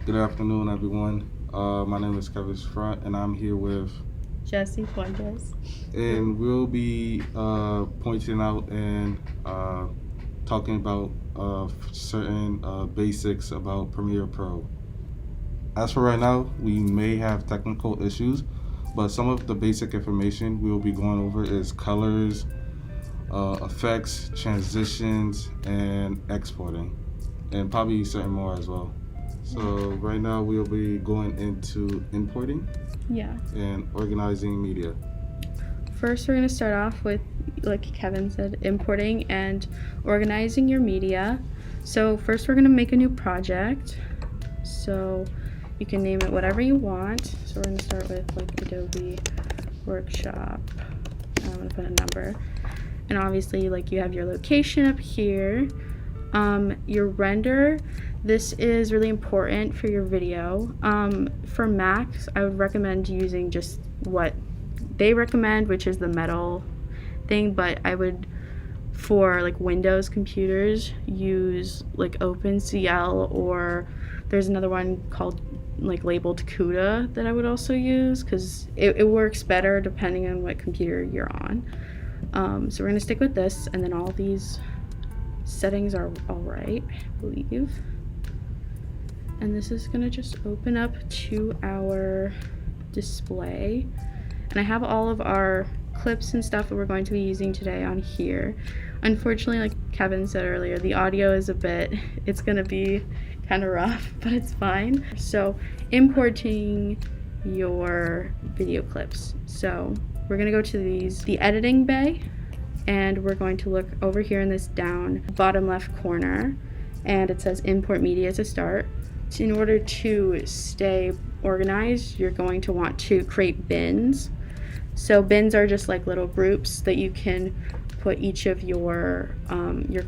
Good afternoon, everyone. My name is Kevin Front, and I'm here with, Jesse Fuentes. and we'll be pointing out and talking about certain basics about Premiere Pro. As for right now, we may have technical issues, but some of the basic information we'll be going over is colors, effects, transitions, and exporting, and probably certain more as well. So right now we'll be going into importing Yeah. and organizing media. First, we're going to start off with, like Kevin said, importing and organizing your media. So first, we're going to make a new project. So you can name it whatever you want. So we're going to start with like Adobe Workshop. I'm going to put a number. And obviously, like you have your location up here. Your render, this is really important for your video. For Macs, I would recommend using just what they recommend, which is the metal thing, but I would, for like Windows computers, use like OpenCL, or there's another one called like labeled CUDA that I would also use because it works better depending on what computer you're on. So we're going to stick with this, and then all these settings are all right, I believe. And this is going to just open up to our display. And I have all of our clips and stuff that we're going to be using today on here. Unfortunately, like Kevin said earlier, the audio is it's going to be kind of rough, but it's fine. So importing your video clips. So we're going to go to the editing bay, and we're going to look over here in this down bottom left corner, and it says import media to start. So in order to stay organized, you're going to want to create bins. So bins are just like little groups that you can put each of your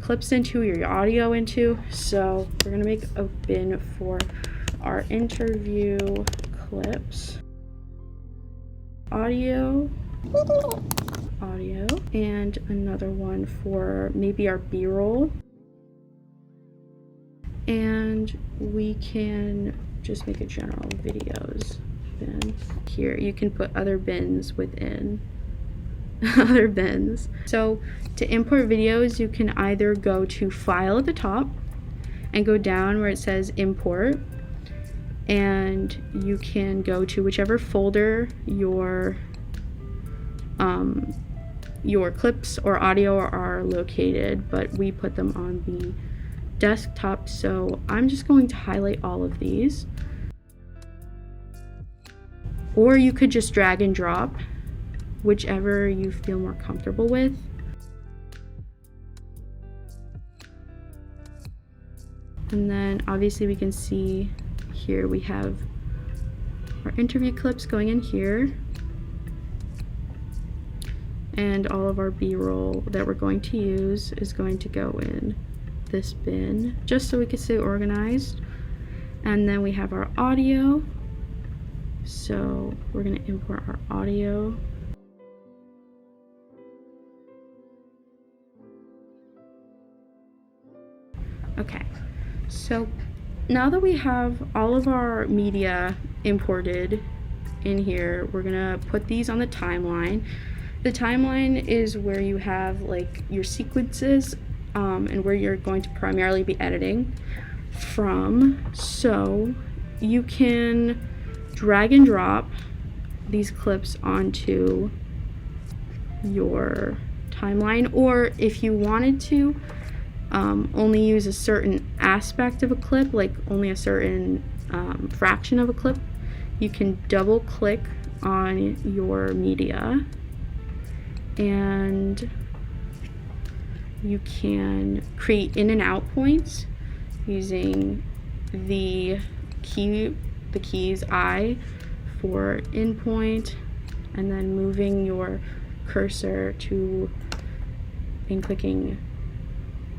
clips into, your audio into. So we're gonna make a bin for our interview clips, audio, and another one for maybe our B-roll. And we can just make a general videos bin. Here you can put other bins within other bins. So to import videos, you can either go to File at the top and go down where it says Import, and you can go to whichever folder your clips or audio are located, but we put them on the desktop, so I'm just going to highlight all of these. Or you could just drag and drop, whichever you feel more comfortable with. And then obviously we can see here we have our interview clips going in here, and all of our B-roll that we're going to use is going to go in this bin, just so we can stay organized. And then we have our audio, so we're going to import our audio. Okay, so now that we have all of our media imported in here, we're gonna put these on the timeline. The timeline is where you have like your sequences and where you're going to primarily be editing from. So you can drag and drop these clips onto your timeline, or if you wanted to only use a certain aspect of a clip, like only a certain fraction of a clip, you can double click on your media and you can create in and out points using the keys I for in point, and then moving your cursor to and clicking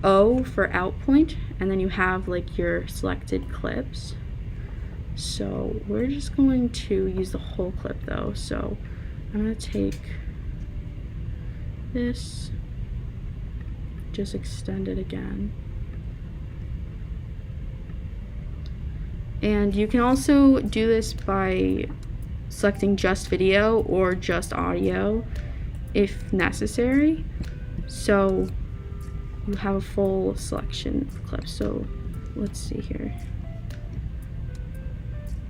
O for out point, and then you have like your selected clips. So we're just going to use the whole clip though. So I'm going to take this, just extend it again, And you can also do this by selecting just video or just audio if necessary. So you have a full selection of clips. So let's see here.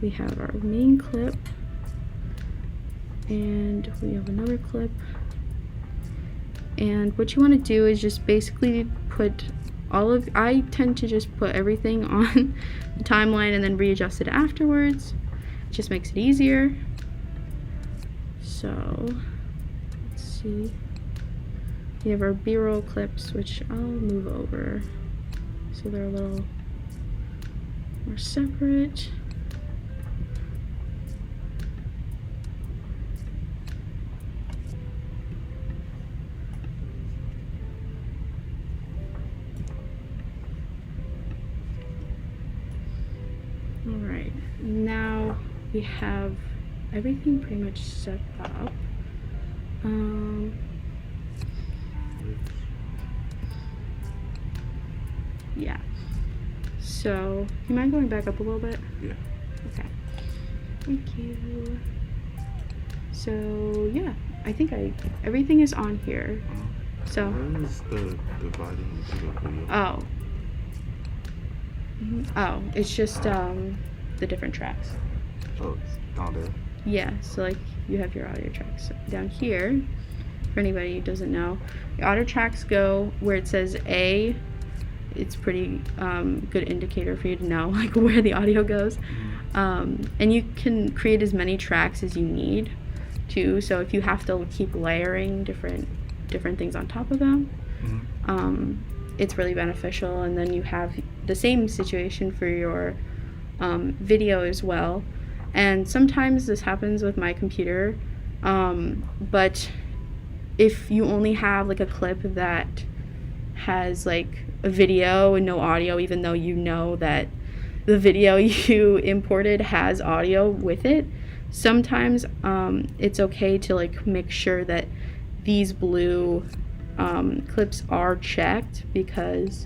We have our main clip and we have another clip. And what you want to do is just basically put I tend to just put everything on the timeline and then readjust it afterwards. It just makes it easier. So let's see. We have our B-roll clips, which I'll move over so they're a little more separate. Alright, now we have everything pretty much set up. Yeah. So, you mind going back up a little bit? Yeah. Okay. Thank you. So, yeah, I think everything is on here. So. Where is the dividing into the video? Oh. Oh, it's just the different tracks. Oh, it's down there. Yeah, so like you have your audio tracks down here. For anybody who doesn't know, the audio tracks go where it says A. It's pretty good indicator for you to know like where the audio goes. And you can create as many tracks as you need to. So if you have to keep layering different things on top of them, it's really beneficial. And then you have the same situation for your video as well. And sometimes this happens with my computer, but if you only have like a clip that has like a video and no audio, even though you know that the video you imported has audio with it, sometimes it's okay to like make sure that these blue clips are checked, because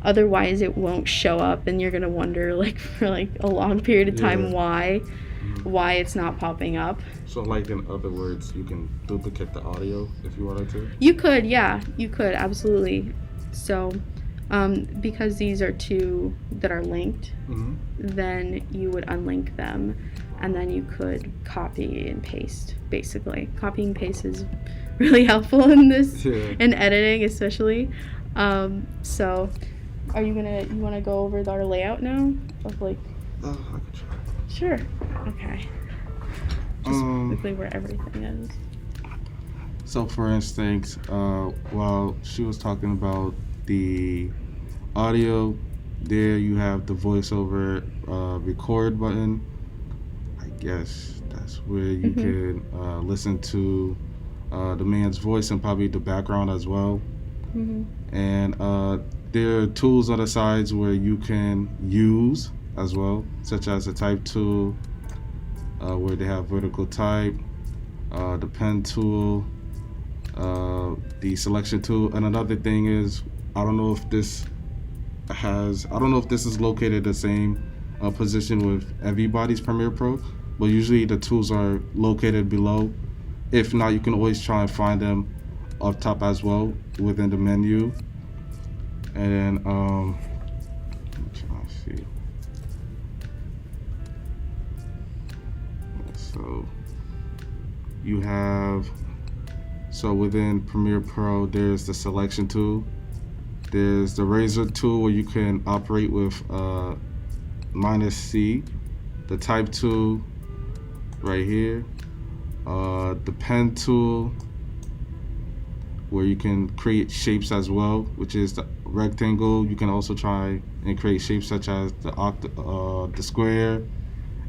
otherwise it won't show up and you're gonna wonder like for like a long period of time why it's not popping up. So like in other words, you can duplicate the audio if you wanted to? You could, yeah, you could, absolutely. So because these are two that are linked, then you would unlink them and then you could copy and paste. Basically copy and paste is really helpful in this in editing especially. So are you want to go over our layout now of like I could try. Sure. Okay. Just quickly where everything is. So for instance, while she was talking about the audio, there you have the voiceover record button. I guess that's where you can listen to the man's voice and probably the background as well. And there are tools on the sides where you can use as well, such as the type tool, where they have vertical type, the pen tool, the selection tool. And another thing is, I don't know if this is located the same position with everybody's Premiere Pro, but usually the tools are located below. If not, you can always try and find them up top as well within the menu. And then I'm trying to see. So you have, so within Premiere Pro, there's the selection tool. There's the razor tool where you can operate with -C, the type tool right here, the pen tool where you can create shapes as well, which is the rectangle. You can also try and create shapes such as the square,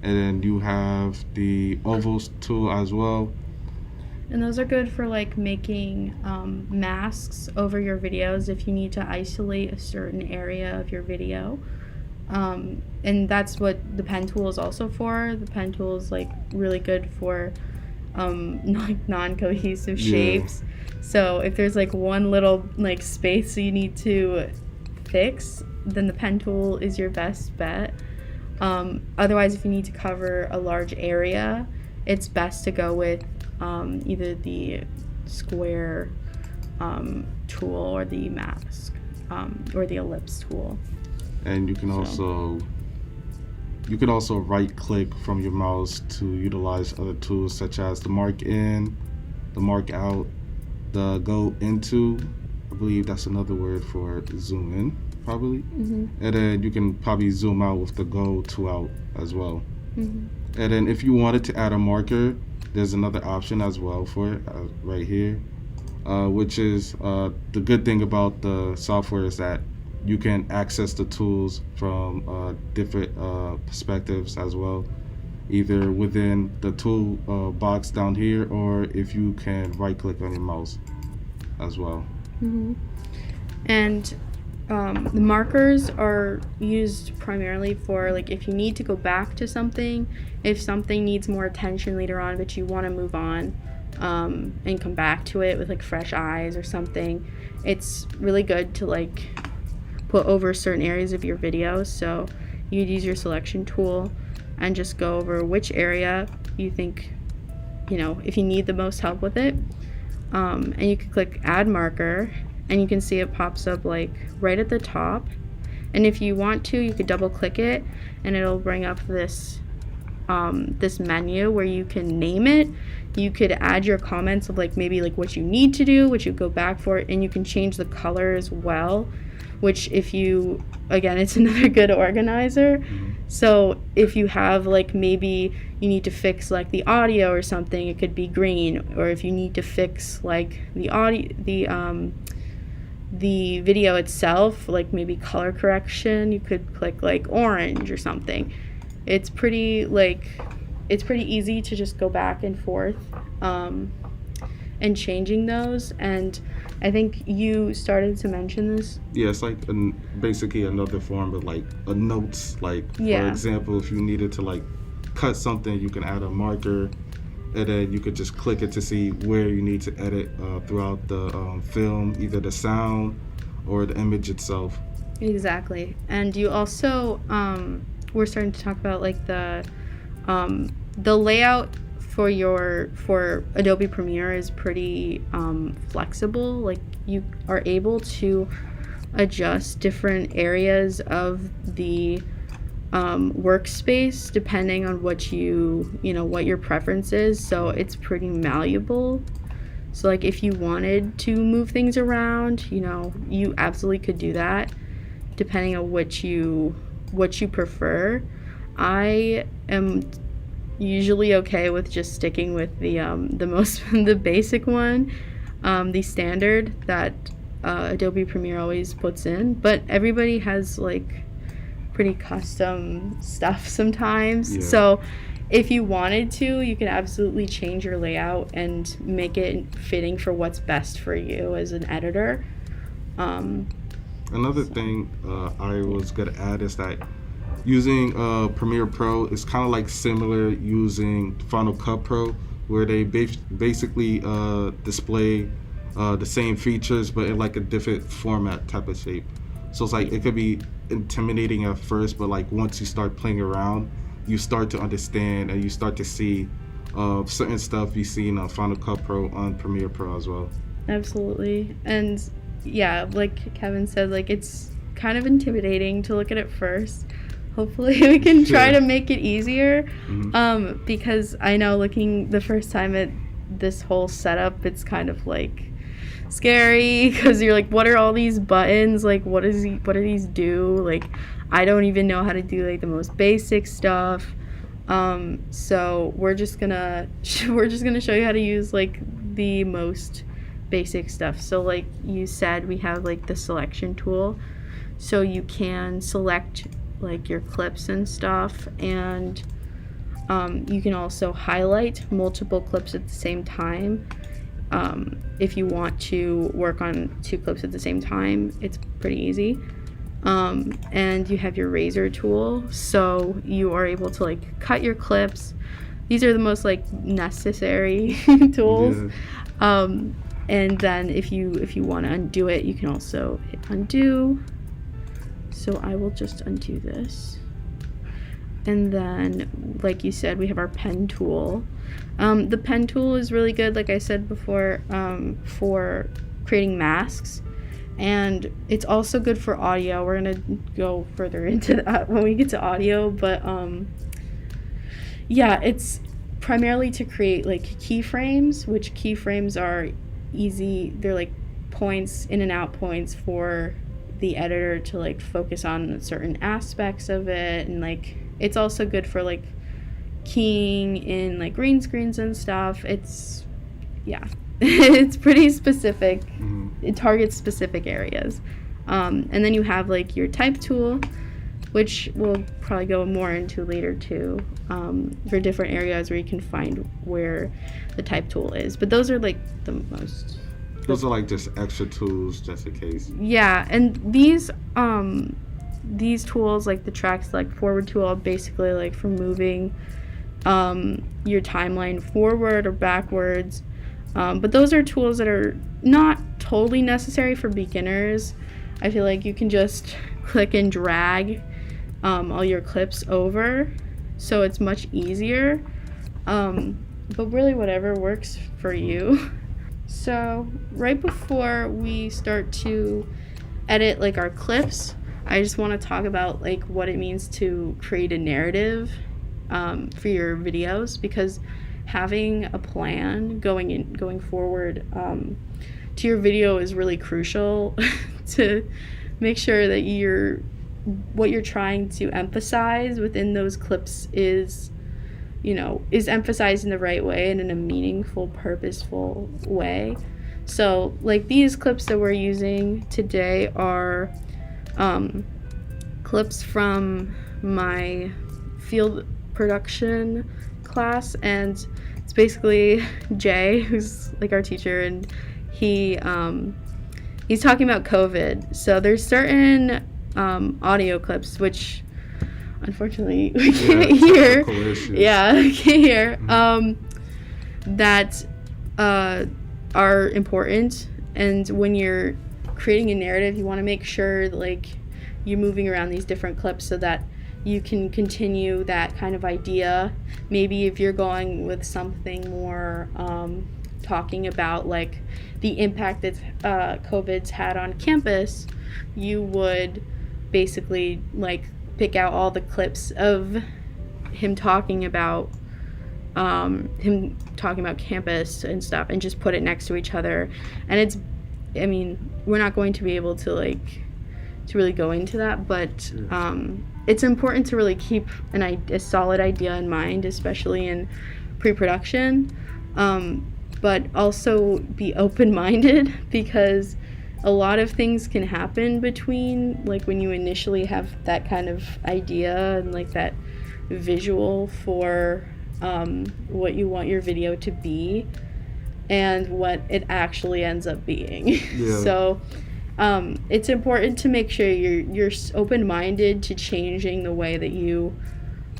and then you have the ovals tool as well. And those are good for like making masks over your videos if you need to isolate a certain area of your video. And that's what the pen tool is also for. The pen tool is like really good for non-cohesive shapes. So if there's like one little like space you need to fix, then the pen tool is your best bet. Otherwise, if you need to cover a large area, it's best to go with either the square tool or the mask or the ellipse tool. And you can also right click from your mouse to utilize other tools such as the mark in, the mark out, the go into. I believe that's another word for zoom in, probably. Mm-hmm. And then you can probably zoom out with the go to out as well. Mm-hmm. And then if you wanted to add a marker, there's another option as well for it right here, which is the good thing about the software is that you can access the tools from different perspectives as well, either within the tool box down here, or if you can right click on your mouse as well. Mm-hmm. And the markers are used primarily for like if you need to go back to something, if something needs more attention later on but you want to move on and come back to it with like fresh eyes or something. It's really good to like put over certain areas of your video. So you'd use your selection tool and just go over which area you think, if you need the most help with it. And you can click add marker and you can see it pops up like right at the top. And if you want to, you could double click it and it'll bring up this menu where you can name it. You could add your comments of like maybe like what you need to do, what you go back for, and you can change the color as well, which it's another good organizer. Mm-hmm. So if you have like maybe you need to fix like the audio or something, it could be green. Or if you need to fix like the audio, the video itself, like maybe color correction, you could click like orange or something. It's pretty easy to just go back and forth and changing those. And I think you started to mention this. Yeah, it's like basically another form of like a notes. Like for example, if you needed to like cut something, you can add a marker, and then you could just click it to see where you need to edit throughout the film, either the sound or the image itself. Exactly. And you also we're starting to talk about like the layout for Adobe Premiere is pretty flexible. Like you are able to adjust different areas of the workspace depending on what what your preference is. So it's pretty malleable. So like if you wanted to move things around, you absolutely could do that depending on what you prefer. I am usually okay with just sticking with the basic one, the standard that Adobe Premiere always puts in, but everybody has like pretty custom stuff sometimes. Yeah. So if you wanted to, you can absolutely change your layout and make it fitting for what's best for you as an editor. Another thing I was gonna add is that using Premiere Pro is kind of like similar using Final Cut Pro, where they basically display the same features but in like a different format type of shape. So it's like it could be intimidating at first, but like once you start playing around, you start to understand and you start to see certain stuff you see in Final Cut Pro on Premiere Pro as well. Absolutely. And yeah, like Kevin said, like it's kind of intimidating to look at it first. Hopefully we can try to make it easier. Mm-hmm. Because I know looking the first time at this whole setup, it's kind of like scary because you're like, what are all these buttons? Like, what do these do? Like, I don't even know how to do like the most basic stuff. So we're just gonna show you how to use like the most basic stuff. So like you said, we have like the selection tool, so you can select like your clips and stuff, and you can also highlight multiple clips at the same time. If you want to work on 2 clips at the same time, it's pretty easy. And you have your razor tool, so you are able to like cut your clips. These are the most like necessary tools. Yeah. And then if you want to undo it, you can also hit undo. So I will just undo this. And then, like you said, we have our pen tool. The pen tool is really good, like I said before, for creating masks. And it's also good for audio. We're going to go further into that when we get to audio. But yeah, it's primarily to create like keyframes, which keyframes are easy. They're like points, in and out points for the editor to like focus on certain aspects of it. And like it's also good for like keying in like green screens and stuff. It's, yeah, it's pretty specific. It targets specific areas. And then you have like your type tool, which we'll probably go more into later too, for different areas where you can find where the type tool is. But those are like the most. Those are like just extra tools just in case. Yeah, and these tools, like the track select forward tool, are basically like for moving your timeline forward or backwards. But those are tools that are not totally necessary for beginners. I feel like you can just click and drag all your clips over, so it's much easier. But really whatever works for you. So right before we start to edit like our clips, I just want to talk about like what it means to create a narrative for your videos, because having a plan going forward to your video is really crucial to make sure that what you're trying to emphasize within those clips is emphasized in the right way and in a meaningful, purposeful way. So like these clips that we're using today are clips from my field production class, and it's basically Jay, who's like our teacher, and he's talking about COVID. So there's certain audio clips which unfortunately we can't hear. Yeah, we can't hear. That are important, and when you're creating a narrative, you want to make sure like you're moving around these different clips so that you can continue that kind of idea. Maybe if you're going with something more talking about like the impact that COVID's had on campus, you would basically like pick out all the clips of him talking about campus and stuff and just put it next to each other. And we're not going to be able to really go into that, but it's important to really keep a solid idea in mind, especially in pre-production, but also be open-minded, because a lot of things can happen between like when you initially have that kind of idea and like that visual for what you want your video to be and what it actually ends up being. Yeah. So it's important to make sure you're open-minded to changing the way that you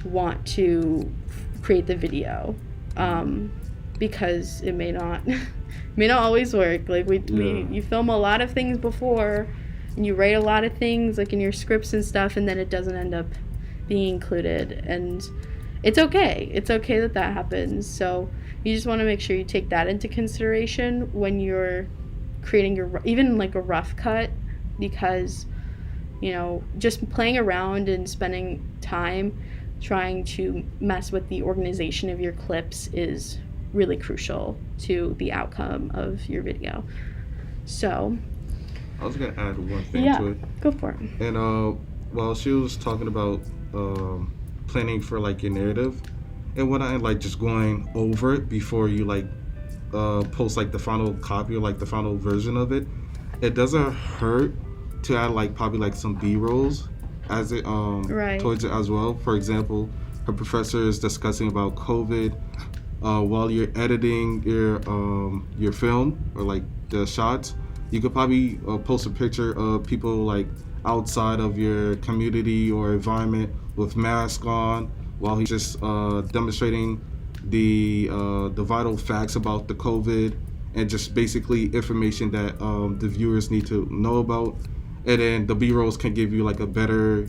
want to create the video, because it may not always work. Like you film a lot of things before, and you write a lot of things like in your scripts and stuff, and then it doesn't end up being included, and it's okay. It's okay that happens. So you just want to make sure you take that into consideration when you're creating even like a rough cut, because just playing around and spending time trying to mess with the organization of your clips is really crucial to the outcome of your video. So I was gonna add one thing to it. Go for it. And while she was talking about planning for like your narrative and whatnot, like just going over it before you like post like the final copy or like the final version of it, it doesn't hurt to add like probably like some B-rolls as it towards it as well. For example, her professor is discussing about COVID while you're editing your film or like the shots. You could probably post a picture of people like outside of your community or environment with masks on while he's just demonstrating the vital facts about the COVID and just basically information that the viewers need to know about. And then the B-rolls can give you like a better,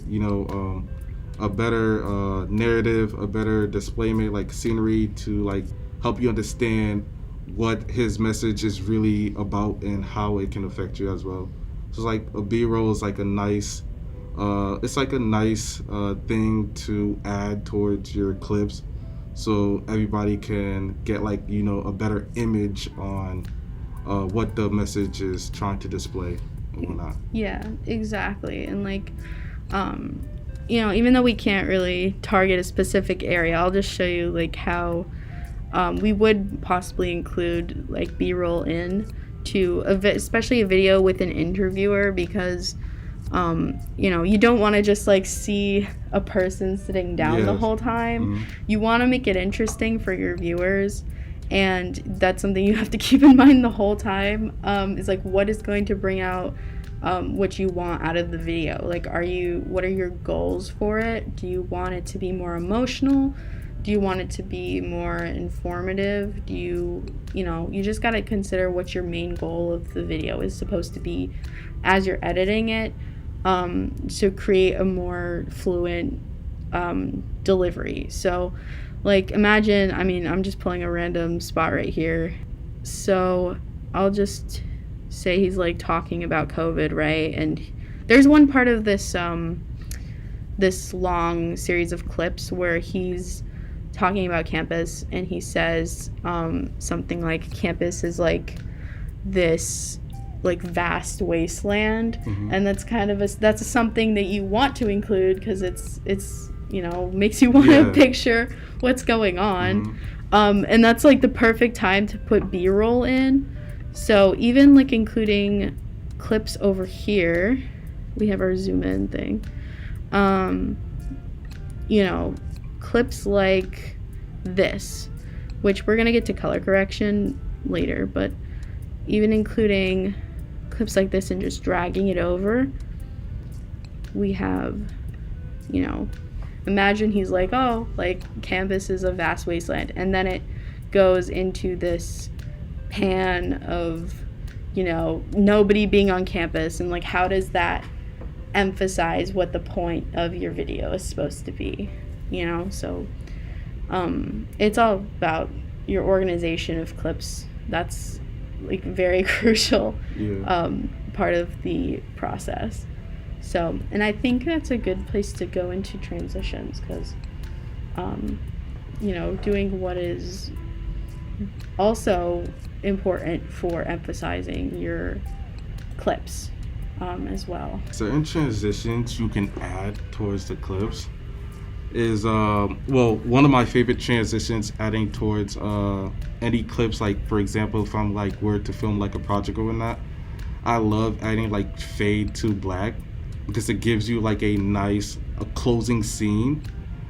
a better narrative, a better displayment, like scenery, to like help you understand what his message is really about and how it can affect you as well. So like a B-roll is like a nice, it's like a nice thing to add towards your clips, so everybody can get like a better image on what the message is trying to display and whatnot. Yeah, exactly. And like, even though we can't really target a specific area, I'll just show you like how we would possibly include like B-roll in to especially a video with an interviewer, because you don't want to just like see a person sitting down the whole time. Mm-hmm. You want to make it interesting for your viewers, and that's something you have to keep in mind the whole time. Is like, what is going to bring out what you want out of the video? Like, what are your goals for it? Do you want it to be more emotional? Do you want it to be more informative? Do you just got to consider what your main goal of the video is supposed to be as you're editing it, to create a more fluent delivery. So like, imagine, I'm just pulling a random spot right here. So I'll just say he's like talking about COVID, right? And there's one part of this this long series of clips where he's talking about campus, and he says something like campus is like this like vast wasteland. Mm-hmm. And that's kind of that's something that you want to include, because it's makes you want to picture what's going on. Mm-hmm. And that's like the perfect time to put B-roll in. So even like including clips over here, we have our zoom in thing. Clips like this, which we're gonna get to color correction later, but even including clips like this and just dragging it over, we have, imagine he's like, oh, like campus is a vast wasteland, and then it goes into this pan of, nobody being on campus, and like, how does that emphasize what the point of your video is supposed to be? So it's all about your organization of clips. That's like very crucial part of the process. So, and I think that's a good place to go into transitions, because doing what is also important for emphasizing your clips as well. Certain transitions you can add towards the clips is one of my favorite transitions adding towards any clips, like for example, if I'm like were to film like a project or whatnot, I love adding like fade to black, because it gives you like a closing scene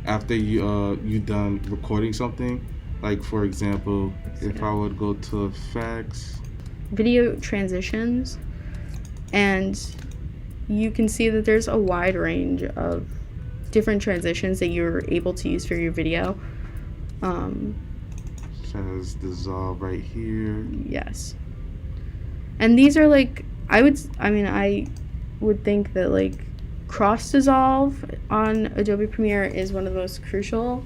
after you done recording something. Like for example, if I would go to effects, video transitions, and you can see that there's a wide range of different transitions that you're able to use for your video. Says dissolve right here. Yes. And these are like, I would think that like cross dissolve on Adobe Premiere is one of the most crucial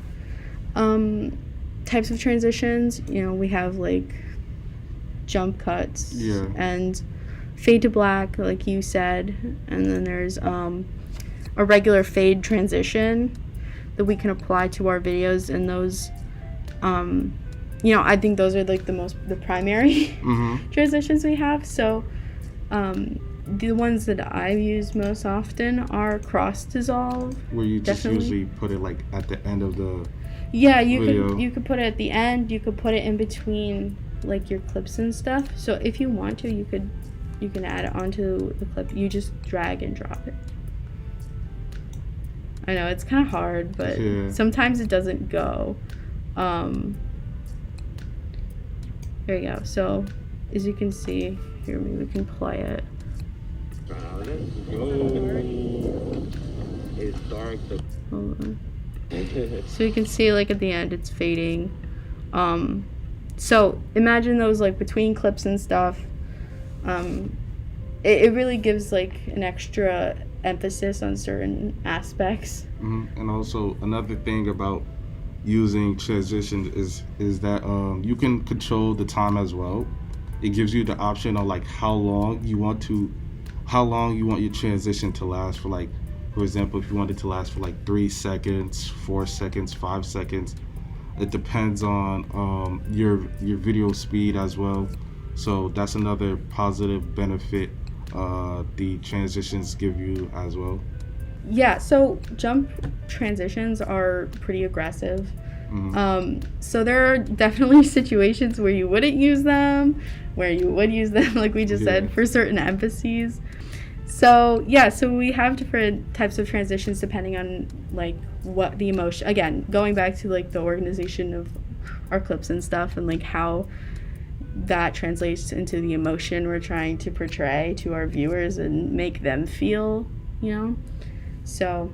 types of transitions. We have like jump cuts and fade to black, like you said, and then there's a regular fade transition that we can apply to our videos, and those I think those are like the primary transitions we have. So the ones that I've used most often are cross dissolve, where you just usually put it like at the end of the video. You could put it at the end, you could put it in between like your clips and stuff. So if you want to, you can add it onto the clip. You just drag and drop it. I know it's kind of hard, but sometimes it doesn't go. There you go. So as you can see here, maybe we can play it. Hold on. So you can see like at the end it's fading. So imagine those like between clips and stuff. It really gives like an extra emphasis on certain aspects. And also another thing about using transitions is that you can control the time as well. It gives you the option on like how long you want your transition to last for. Like, for example, if you want it to last for like 3 seconds, 4 seconds, 5 seconds, it depends on your video speed as well. So that's another positive benefit the transitions give you as well. Yeah, so jump transitions are pretty aggressive. So there are definitely situations where you wouldn't use them, where you would use them, like we just said, for certain emphases. So yeah, so we have different types of transitions depending on like what the emotion, again, going back to like the organization of our clips and stuff, and like how that translates into the emotion we're trying to portray to our viewers and make them feel, So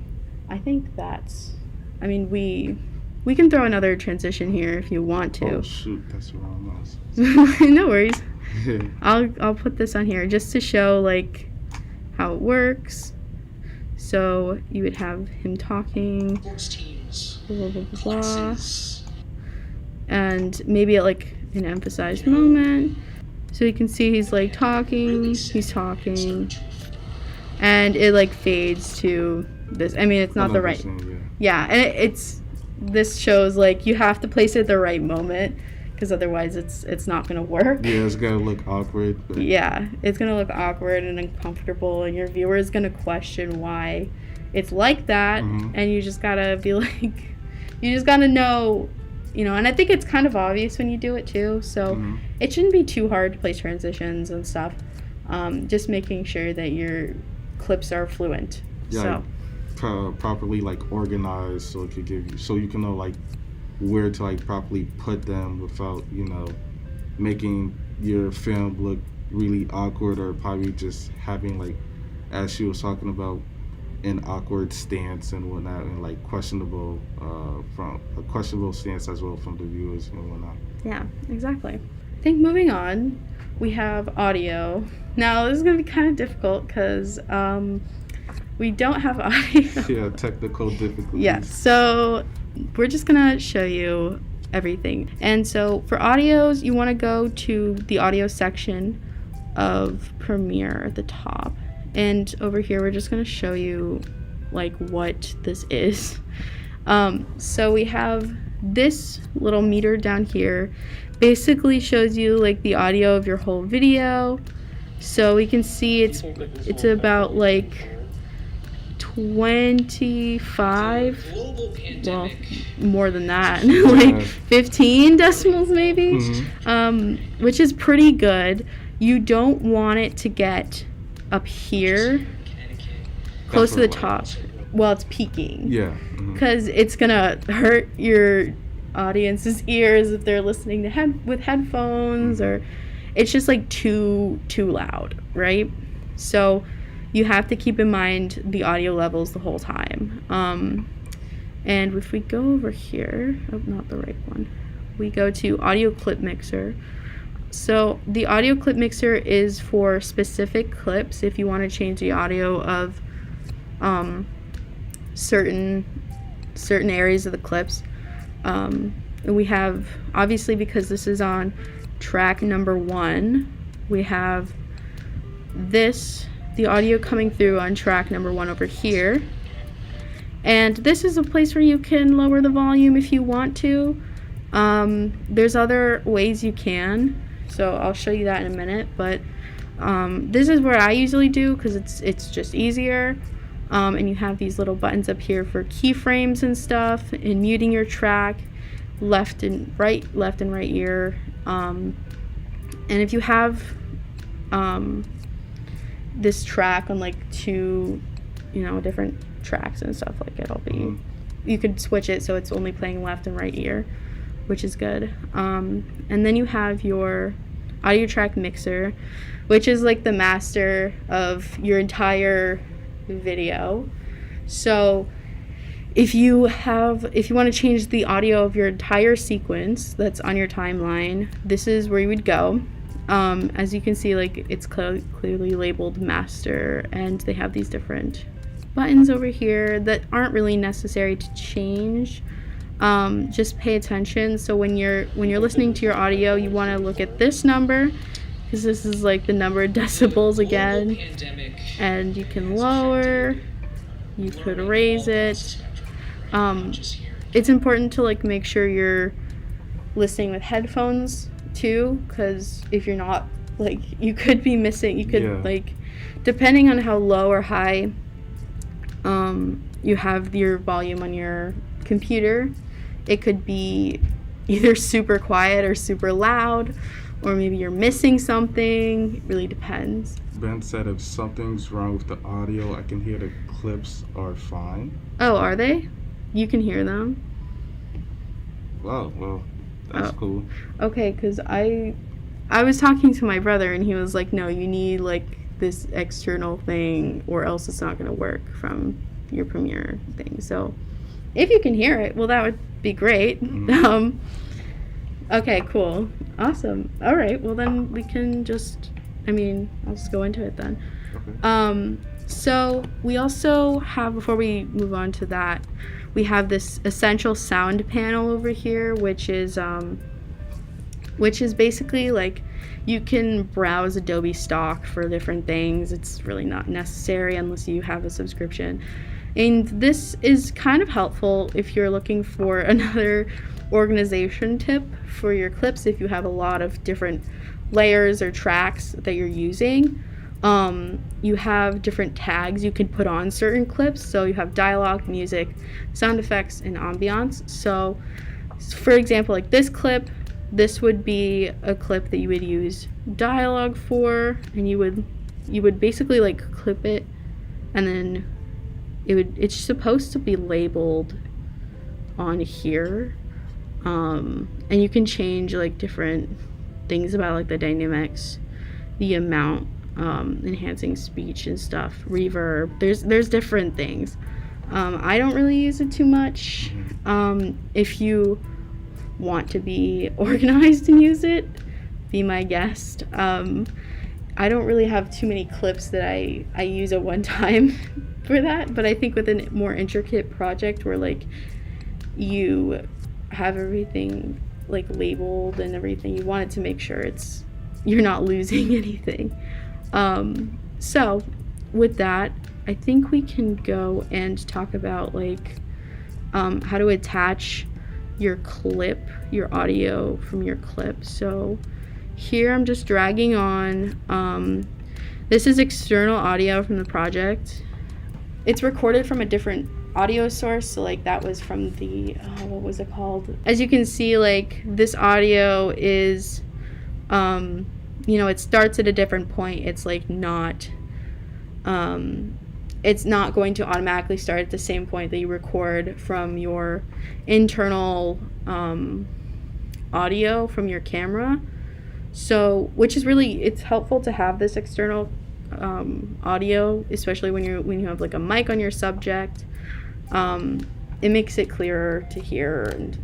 I think that's, I mean, we can throw another transition here if you want to. Oh shoot, that's the wrong mouse. No worries. I'll put this on here just to show like how it works. So you would have him talking, blah, blah, blah, blah, and maybe at like an emphasized moment. So you can see he's like talking, and it like fades to this. I mean, it's not the right. Yeah, and this shows like you have to place it at the right moment, because otherwise it's not gonna work. Yeah, it's gonna look awkward. Yeah, it's gonna look awkward and uncomfortable, and your viewer is gonna question why it's like that, and you just gotta be like, you just gotta know, and I think it's kind of obvious when you do it too, so it shouldn't be too hard to place transitions and stuff. Just making sure that your clips are fluent. Yeah, so properly like organized, so it could give you, so you can know like where to like properly put them without making your film look really awkward, or probably just having, like, as she was talking about, an awkward stance and whatnot, and like questionable stance as well from the viewers and whatnot. Yeah, exactly. I think moving on, we have audio. Now this is gonna be kind of difficult because we don't have audio. Yeah, technical difficulties. Yeah, so we're just gonna show you everything. And so for audios, you want to go to the audio section of Premiere at the top, and over here we're just gonna show you like what this is. So we have this little meter down here, basically shows you like the audio of your whole video. So we can see it's about like 25, well, more than that, like 15 decimals maybe, which is pretty good. You don't want it to get up here close to the top while it's peaking. Yeah. Because it's gonna hurt your audience's ears if they're listening to with headphones, or it's just like too loud, right? So you have to keep in mind the audio levels the whole time. And if we go over here, oh, not the right one, we go to audio clip mixer. So the audio clip mixer is for specific clips if you want to change the audio of certain areas of the clips. And we have, obviously, because this is on track number 1, we have the audio coming through on track number 1 over here. And this is a place where you can lower the volume if you want to. There's other ways you can, so I'll show you that in a minute, but this is where I usually do because it's just easier. And you have these little buttons up here for keyframes and stuff, and muting your track, left and right ear. And if you have this track on like 2 different tracks and stuff, like it'll be, you could switch it so it's only playing left and right ear, which is good. And then you have your audio track mixer, which is like the master of your entire video. So if you want to change the audio of your entire sequence that's on your timeline, this is where you would go. As you can see, like it's clearly labeled master, and they have these different buttons over here that aren't really necessary to change. Just pay attention. So when you're listening to your audio, you want to look at this number, because this is like the number of decibels again, and you can lower, you could raise it. It's important to like make sure you're listening with headphones too, because if you're not, like, you could be missing, you could like, depending on how low or high you have your volume on your computer, it could be either super quiet or super loud, or maybe you're missing something. It really depends. Ben said if something's wrong with the audio, I can hear the clips are fine. Oh, are they? You can hear them? Wow, well, that's cool. Okay, because I was talking to my brother, and he was like, no, you need like this external thing, or else it's not going to work from your Premiere thing. So if you can hear it, well, that would be great. Okay, cool. Awesome. All right, well, then we can just, I'll just go into it then. Okay. So we also have, before we move on to that, we have this essential sound panel over here, which is basically like, you can browse Adobe stock for different things. It's really not necessary unless you have a subscription. And this is kind of helpful if you're looking for another organization tip for your clips. If you have a lot of different layers or tracks that you're using, you have different tags you can put on certain clips. So you have dialogue, music, sound effects, and ambiance. So for example, like this clip, this would be a clip that you would use dialogue for, and you would basically like clip it, and then it's supposed to be labeled on here, and you can change like different things about like the dynamics, the amount, enhancing speech and stuff, reverb. There's different things. I don't really use it too much. If you want to be organized and use it, be my guest. I don't really have too many clips that I use at one time for that, but I think with a more intricate project where like you have everything like labeled and everything, you want it to make sure you're not losing anything. So with that, I think we can go and talk about like how to attach your clip, your audio from your clip. So here I'm just dragging on. This is external audio from the project. It's recorded from a different audio source, so like that was from the what was it called? As you can see, like this audio is it starts at a different point. It's like not it's not going to automatically start at the same point that you record from your internal audio from your camera. So, which is really, it's helpful to have this external audio, especially when you have like a mic on your subject. It makes it clearer to hear, and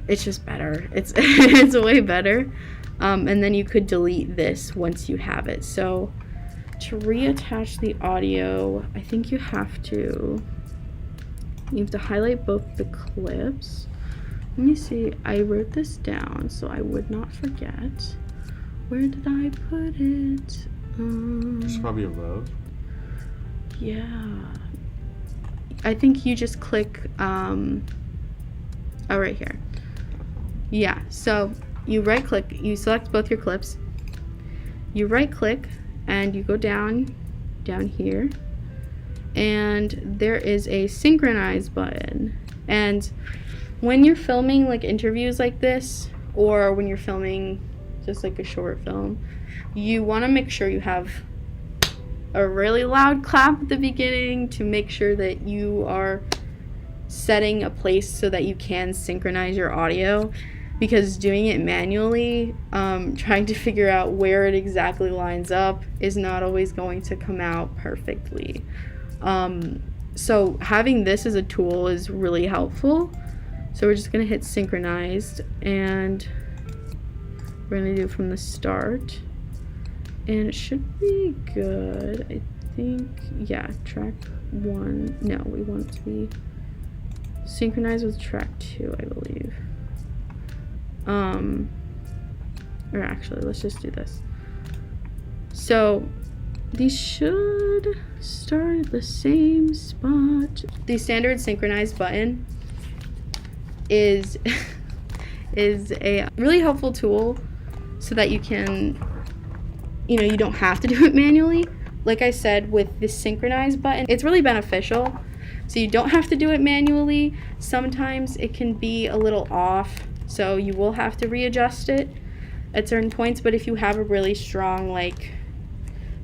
it's just better. It's it's way better. And then you could delete this once you have it. So to reattach the audio, I think you have to highlight both the clips. Let me see, I wrote this down so I would not forget. Where did I put it? It's probably above. Yeah. I think you just click, right here. Yeah, so you right click, you select both your clips, you right click, and you go down here, and there is a synchronize button. And when you're filming like interviews like this, or when you're filming just like a short film, you want to make sure you have a really loud clap at the beginning to make sure that you are setting a place so that you can synchronize your audio, because doing it manually, trying to figure out where it exactly lines up is not always going to come out perfectly. So having this as a tool is really helpful. So we're just gonna hit synchronized, and we're gonna do it from the start, and it should be good. I think, yeah, track 1. No, we want it to be synchronized with track 2, I believe. Or actually, let's just do this. So these should start at the same spot. The standard synchronized button is is a really helpful tool so that you can, you don't have to do it manually. Like I said, with the synchronized button, it's really beneficial. So you don't have to do it manually. Sometimes it can be a little off, so you will have to readjust it at certain points. But if you have a really strong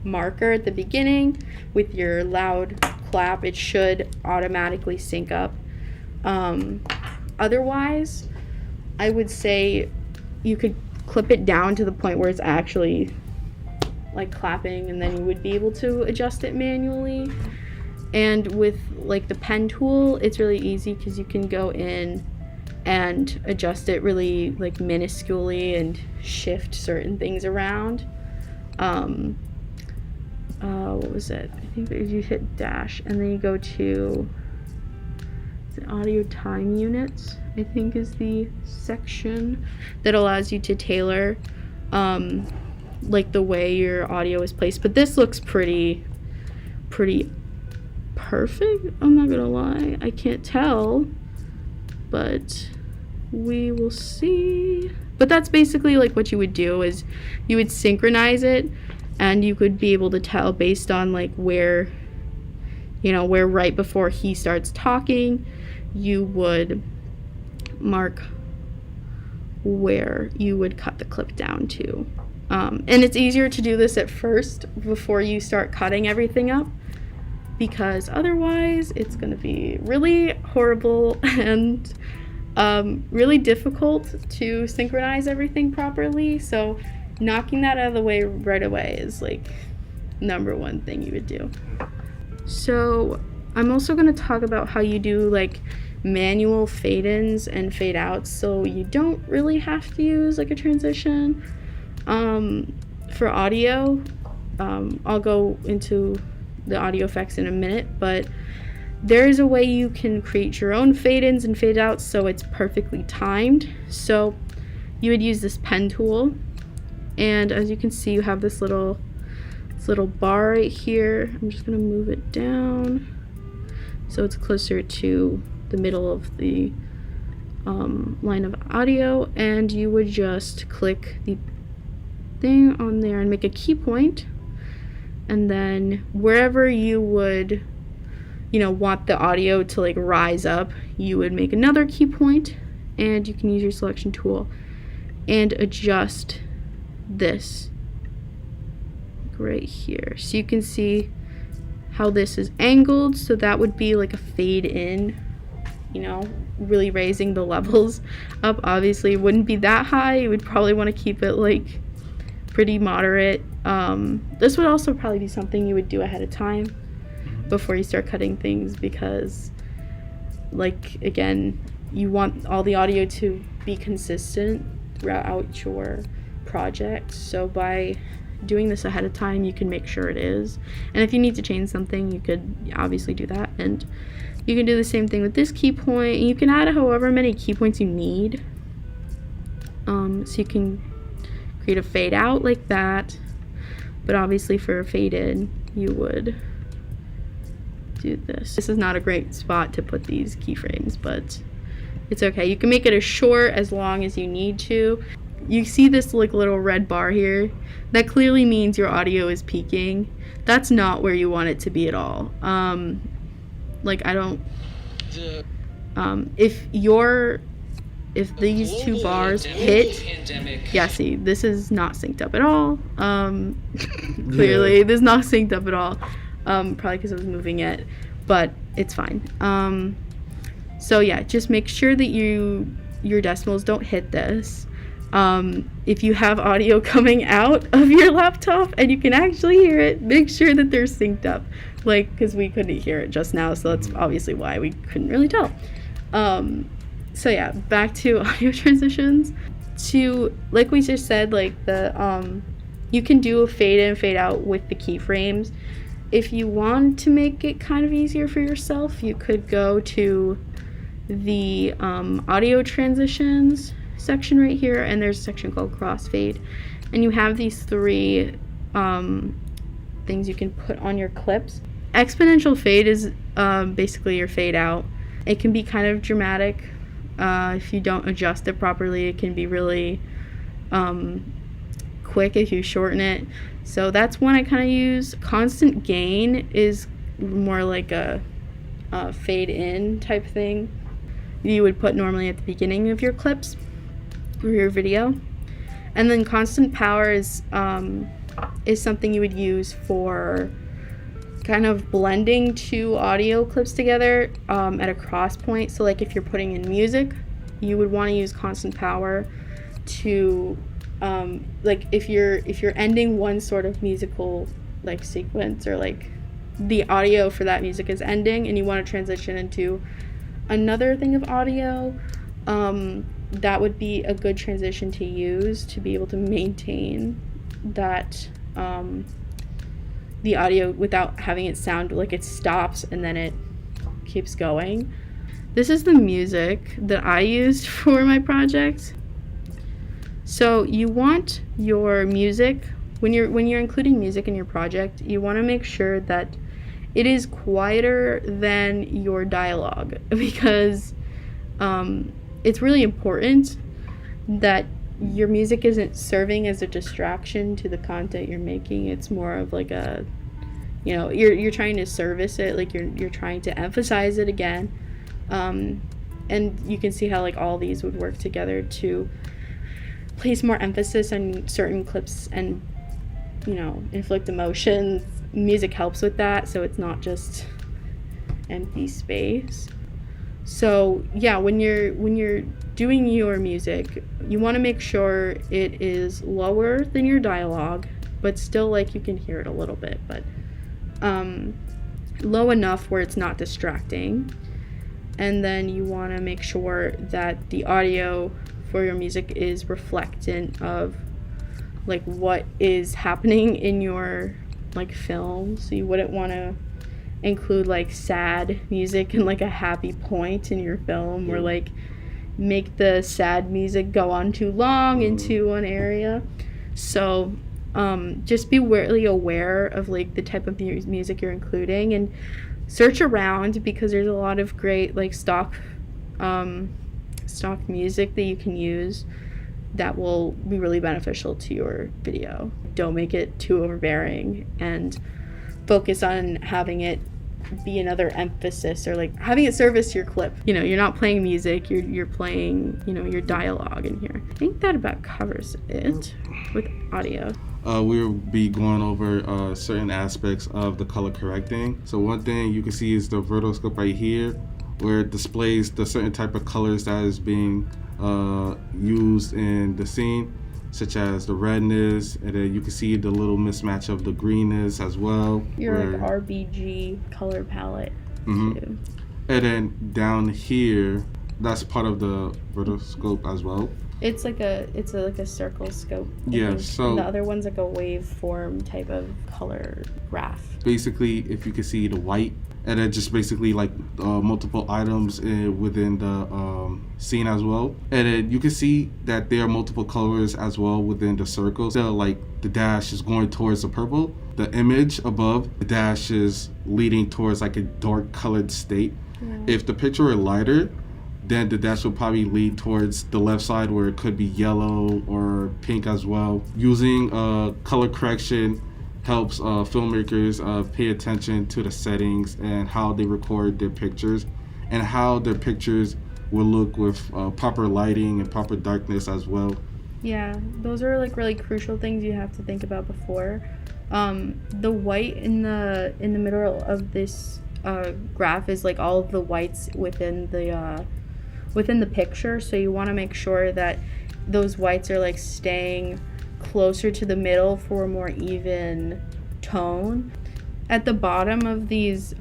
marker at the beginning with your loud clap, it should automatically sync up. Otherwise, I would say you could clip it down to the point where it's actually clapping, and then you would be able to adjust it manually. And with the pen tool, it's really easy because you can go in and adjust it really minusculely and shift certain things around. What was it? I think that you hit dash and then you go to the audio time units, I think is the section that allows you to tailor the way your audio is placed. But this looks pretty perfect, I'm not gonna lie. I can't tell, but we will see. But that's basically what you would do is you would synchronize it, and you could be able to tell based on where where right before he starts talking you would mark where you would cut the clip down to. And it's easier to do this at first before you start cutting everything up, because otherwise it's going to be really horrible and really difficult to synchronize everything properly. So knocking that out of the way right away is number one thing you would do. So I'm also going to talk about how you do manual fade-ins and fade-outs, so you don't really have to use a transition. For audio, I'll go into the audio effects in a minute, but there is a way you can create your own fade-ins and fade-outs so it's perfectly timed. So you would use this pen tool, and as you can see, you have this little bar right here. I'm just gonna move it down so it's closer to the middle of the line of audio, and you would just click the thing on there and make a key point, and then wherever you would want the audio to rise up, you would make another key point, and you can use your selection tool and adjust this right here, so you can see how this is angled. So that would be a fade in, really raising the levels up. Obviously it wouldn't be that high, you would probably want to keep it pretty moderate. This would also probably be something you would do ahead of time before you start cutting things, because again, you want all the audio to be consistent throughout your project. So by doing this ahead of time, you can make sure it is. And if you need to change something, you could obviously do that. And you can do the same thing with this key point. You can add however many key points you need. So you can create a fade out like that, but obviously for a fade in, you would do this. This is not a great spot to put these keyframes, but it's okay. You can make it as short as long as you need to. You see this little red bar here? That clearly means your audio is peaking. That's not where you want it to be at all. If these two bars hit, yeah, see, this is not synced up at all. Clearly, this is not synced up at all. Probably because I was moving it, but it's fine. So yeah, just make sure that your decimals don't hit this. If you have audio coming out of your laptop and you can actually hear it, make sure that they're synced up. Because we couldn't hear it just now, so that's obviously why we couldn't really tell. So yeah, back to audio transitions. Like we just said, you can do a fade in, fade out with the keyframes. If you want to make it kind of easier for yourself, you could go to the audio transitions section right here, and there's a section called crossfade, and you have these three things you can put on your clips. Exponential fade is basically your fade out. It can be kind of dramatic. If you don't adjust it properly, it can be really quick if you shorten it. So that's one I kind of use. Constant gain is more like a fade in type thing you would put normally at the beginning of your clips or your video. And then constant power is something you would use for kind of blending two audio clips together at a cross point. So like if you're putting in music, you would want to use constant power to like if you're ending one sort of musical like sequence, or like the audio for that music is ending and you want to transition into another thing of audio, that would be a good transition to use to be able to maintain that the audio without having it sound like it stops and then it keeps going. This is the music that I used for my project. So you want your music, when you're including music in your project, you want to make sure that it is quieter than your dialogue, because it's really important that your music isn't serving as a distraction to the content you're making. It's more of like a, you're trying to service it, like you're trying to emphasize it again. And you can see how like all these would work together to place more emphasis on certain clips and inflict emotions. Music helps with that, so it's not just empty space. So yeah, when you're doing your music, you want to make sure it is lower than your dialogue, but still like you can hear it a little bit, but low enough where it's not distracting. And then you want to make sure that the audio for your music is reflectant of like what is happening in your like film. So you wouldn't want to include like sad music and like a happy point in your film, or like make the sad music go on too long into one area. So just be really aware of like the type of music you're including, and search around, because there's a lot of great like stock music that you can use that will be really beneficial to your video. Don't make it too overbearing, and focus on having it be another emphasis, or like having it service your clip. You're not playing music, you're playing your dialogue in here. I think that about covers it with audio. We'll be going over certain aspects of the color correcting. So one thing you can see is the rotoscope right here, where it displays the certain type of colors that is being used in the scene, such as the redness, and then you can see the little mismatch of the greenness as well. Your like RBG color palette. Mm-hmm. And then down here, that's part of the rotoscope as well. It's like a circle scope. Yeah, so and the other one's like a waveform type of color graph. Basically, if you can see the white, and then just basically like multiple items within the scene as well. And then you can see that there are multiple colors as well within the circle. So like the dash is going towards the purple. The image above the dash is leading towards like a dark colored state. Yeah. If the picture were lighter, then the dash will probably lead towards the left side, where it could be yellow or pink as well. Using color correction helps filmmakers pay attention to the settings and how they record their pictures, and how their pictures will look with proper lighting and proper darkness as well. Yeah, those are like really crucial things you have to think about before. The white in the middle of this graph is like all of the whites within the picture, so you want to make sure that those whites are like staying closer to the middle for a more even tone. At the bottom of these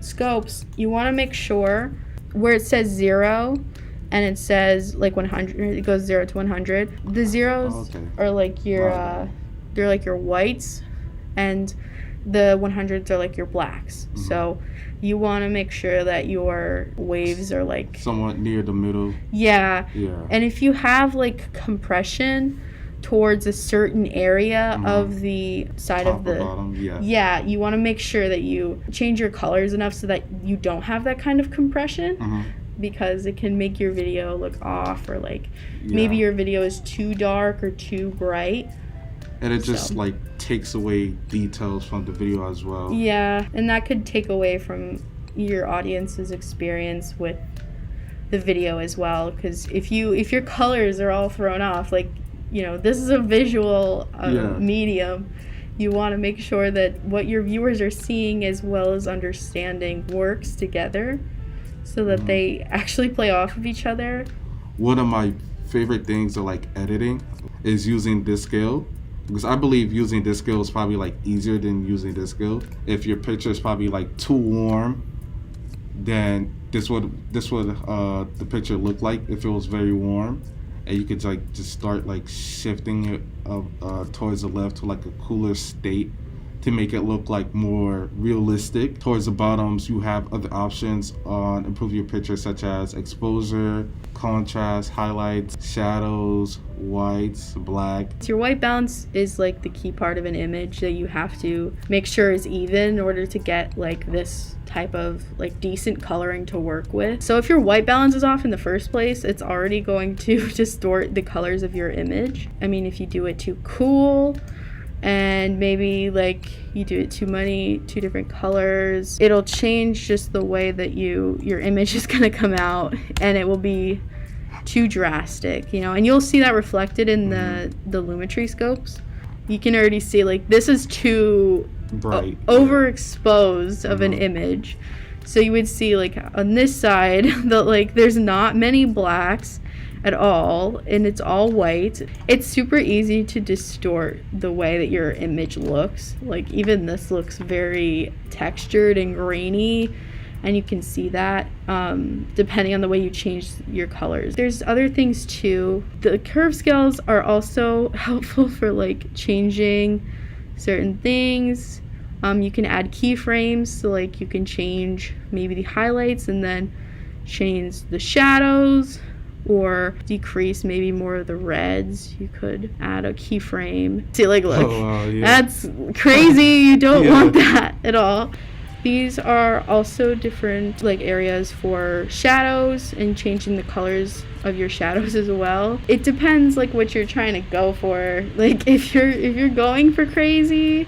scopes, you want to make sure where it says 0 and it says like 100, it goes 0 to 100. The zeros are like your they're like your whites, and the 100s are like your blacks. So you want to make sure that your waves are like somewhat near the middle. Yeah. Yeah. And if you have like compression towards a certain area of the side Top of the or bottom, yeah, you want to make sure that you change your colors enough so that you don't have that kind of compression, because it can make your video look off, or like maybe your video is too dark or too bright. And it just like takes away details from the video as well. Yeah, and that could take away from your audience's experience with the video as well, because if your colors are all thrown off, like, you know, this is a visual medium, you want to make sure that what your viewers are seeing as well as understanding works together so that they actually play off of each other. One of my favorite things of like editing is using this scale, because I believe using this scale is probably like easier than using this scale. If your picture is probably like too warm, then this would the picture look like if it was very warm, and you could like just start like shifting it towards the left to like a cooler state to make it look like more realistic. Towards the bottoms, you have other options on improve your picture, such as exposure, contrast, highlights, shadows, whites, black. Your white balance is like the key part of an image that you have to make sure is even in order to get like this type of like decent coloring to work with. So if your white balance is off in the first place, it's already going to distort the colors of your image. I mean, if you do it too cool, and maybe like you do it two different colors, it'll change just the way that your image is going to come out, and it will be too drastic, you know. And you'll see that reflected in the Lumetri scopes. You can already see like this is too bright, overexposed of an image. So you would see like on this side that like there's not many blacks at all, and it's all white. It's super easy to distort the way that your image looks. Like even this looks very textured and grainy, and you can see that depending on the way you change your colors. There's other things too. The curve scales are also helpful for like changing certain things. You can add keyframes, so like you can change maybe the highlights and then change the shadows, or decrease maybe more of the reds. You could add a keyframe. See, like, look, that's crazy. You don't want that at all. These are also different like areas for shadows and changing the colors of your shadows as well. It depends like what you're trying to go for. Like if you're going for crazy,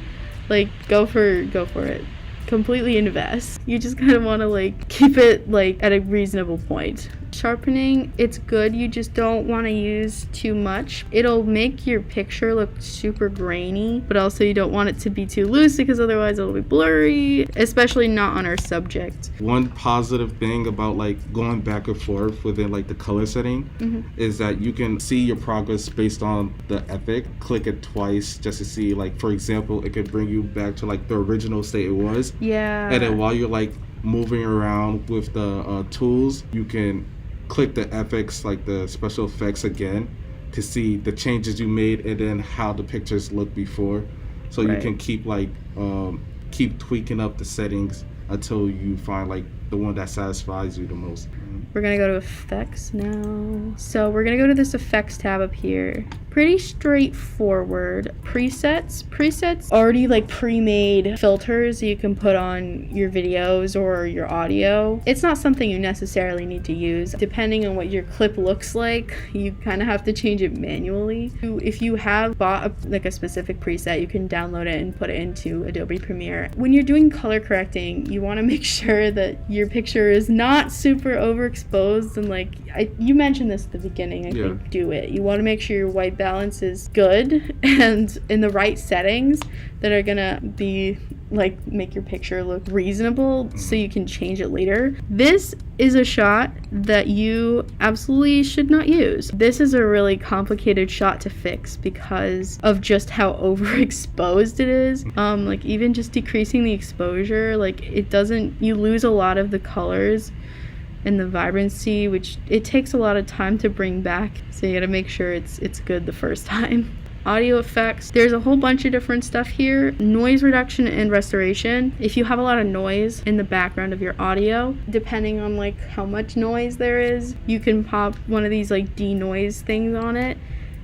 like go for it. Completely invest. You just kind of want to like keep it like at a reasonable point. Sharpening, it's good, you just don't want to use too much. It'll make your picture look super grainy, but also you don't want it to be too loose because otherwise it'll be blurry, especially not on our subject. One positive thing about like going back and forth within like the color setting is that you can see your progress based on the epic. Click it twice just to see, like, for example, it could bring you back to like the original state it was. Yeah. And then while you're like moving around with the tools, you can click the FX, like the special effects again, to see the changes you made and then how the pictures looked before. So you can keep like keep tweaking up the settings until you find like the one that satisfies you the most. We're gonna go to effects now. So we're gonna go to this effects tab up here. Pretty straightforward. Presets already like pre-made filters you can put on your videos or your audio. It's not something you necessarily need to use. Depending on what your clip looks like, you kind of have to change it manually. If you have bought a specific preset, you can download it and put it into Adobe Premiere. When you're doing color correcting, you want to make sure that your picture is not super overexposed, and like you mentioned this at the beginning, I think, do it. You want to make sure your white balance is good and in the right settings that are gonna be like make your picture look reasonable so you can change it later. This is a shot that you absolutely should not use. This is a really complicated shot to fix because of just how overexposed it is. Like even just decreasing the exposure, like you lose a lot of the colors and the vibrancy, which it takes a lot of time to bring back. So you gotta make sure it's good the first time. audio effects. There's a whole bunch of different stuff here. Noise reduction and restoration. If you have a lot of noise in the background of your audio, depending on like how much noise there is, you can pop one of these like denoise things on it,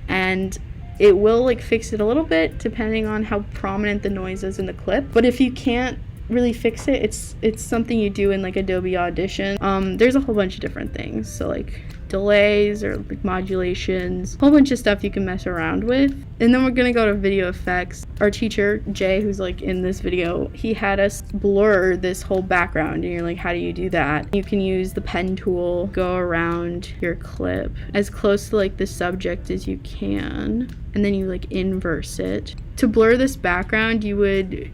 and it will like fix it a little bit depending on how prominent the noise is in the clip. But if you can't really fix it, it's something you do in like Adobe Audition. There's a whole bunch of different things, so like delays or like modulations, a whole bunch of stuff you can mess around with. And then we're gonna go to video effects. Our teacher Jay, who's like in this video, he had us blur this whole background, and you're like, how do you do that? You can use the pen tool, go around your clip as close to like the subject as you can, and then you like inverse it. To blur this background, you would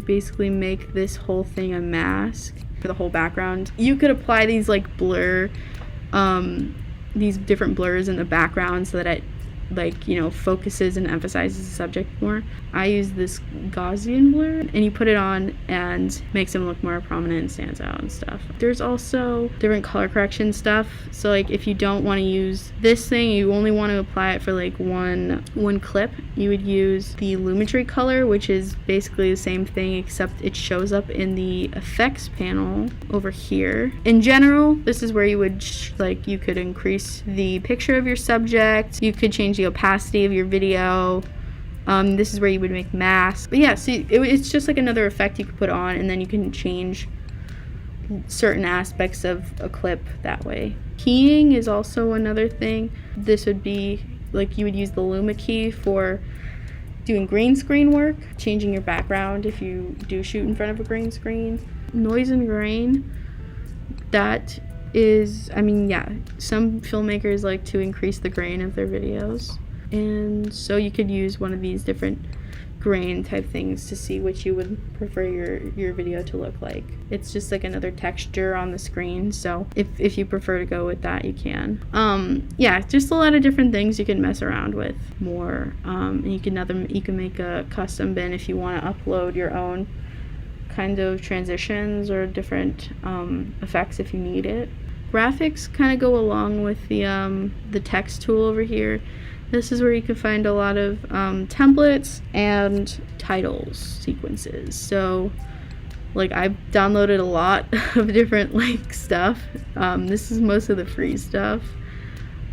basically make this whole thing a mask for the whole background. You could apply these like these different blurs in the background so that it like, you know, focuses and emphasizes the subject more. I use this Gaussian blur, and you put it on and makes them look more prominent and stands out and stuff. There's also different color correction stuff. So like if you don't want to use this thing, you only want to apply it for like one clip, you would use the Lumetri color, which is basically the same thing except it shows up in the effects panel over here. In general, this is where you would like you could increase the picture of your subject, you could change the opacity of your video. This is where you would make masks. But yeah, so it's just like another effect you could put on, and then you can change certain aspects of a clip that way. Keying is also another thing. This would be like you would use the Luma key for doing green screen work, changing your background if you do shoot in front of a green screen. Noise and grain, that is, I mean, yeah, some filmmakers like to increase the grain of their videos, and so you could use one of these different grain type things to see which you would prefer your video to look like. It's just like another texture on the screen, so if you prefer to go with that, you can. Yeah, just a lot of different things you can mess around with more. And you can make a custom bin if you want to upload your own kind of transitions or different effects if you need it. Graphics kind of go along with the text tool over here. This is where you can find a lot of templates and titles sequences. So like I've downloaded a lot of different like stuff. This is most of the free stuff.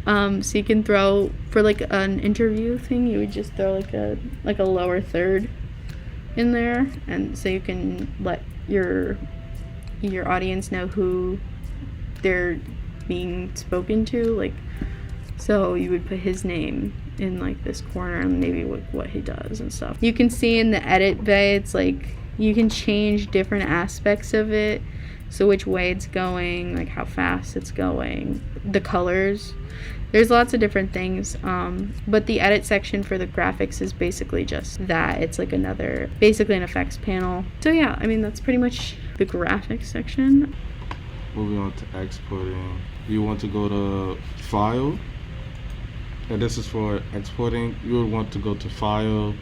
So you can throw, for like an interview thing, you would just throw like a lower third in there, and so you can let your audience know who they're being spoken to. Like, so you would put his name in like this corner and maybe what he does and stuff. You can see in the edit bay, it's like you can change different aspects of it, so which way it's going, like how fast it's going, the colors. There's lots of different things, but the edit section for the graphics is basically just that. It's like basically an effects panel. So yeah, I mean, that's pretty much the graphics section. Moving on to exporting, you want to go to File, and this is for exporting. You would want to go to File,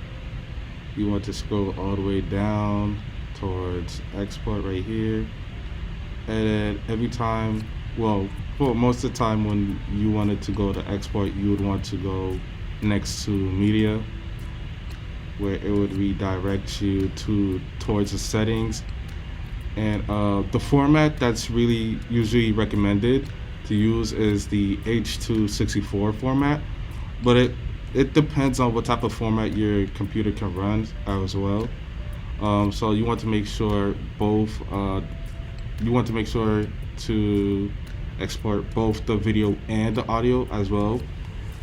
you want to scroll all the way down towards Export right here, and then every time, well, most of the time when you wanted to go to Export, you would want to go next to Media, where it would redirect you towards the settings. And the format that's really usually recommended to use is the H.264 format, but it depends on what type of format your computer can run as well. So you want to make sure to export both the video and the audio as well,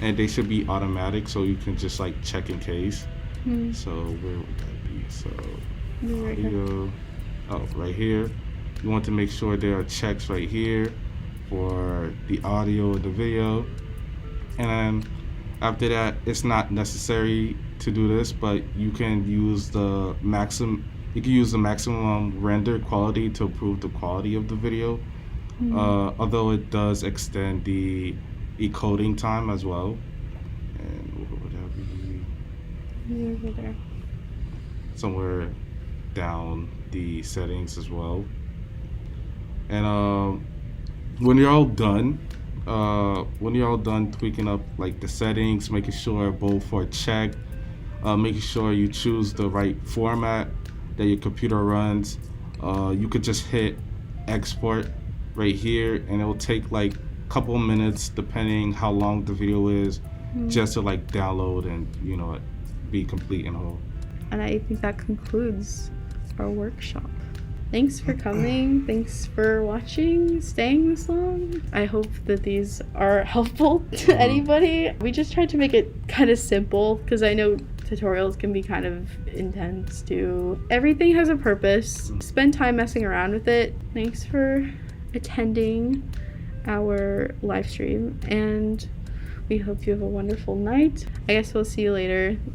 and they should be automatic, so you can just like check in case. So where would that be? So audio. Oh, right here. You want to make sure there are checks right here for the audio and the video. And then after that, it's not necessary to do this, but you can use the maximum render quality to improve the quality of the video. Although it does extend the encoding time as well. And what would that be? Over there. Somewhere down the settings as well. And when you're all done, when you're all done tweaking up like the settings, making sure both are checked, making sure you choose the right format that your computer runs, you could just hit export right here, and it will take like a couple minutes depending how long the video is, just to like download and be complete and whole. And I think that concludes our workshop. Thanks for coming. Thanks for watching, staying this long. I hope that these are helpful to anybody. We just tried to make it kind of simple because I know tutorials can be kind of intense too. Everything has a purpose. Spend time messing around with it. Thanks for attending our live stream, and we hope you have a wonderful night. I guess we'll see you later.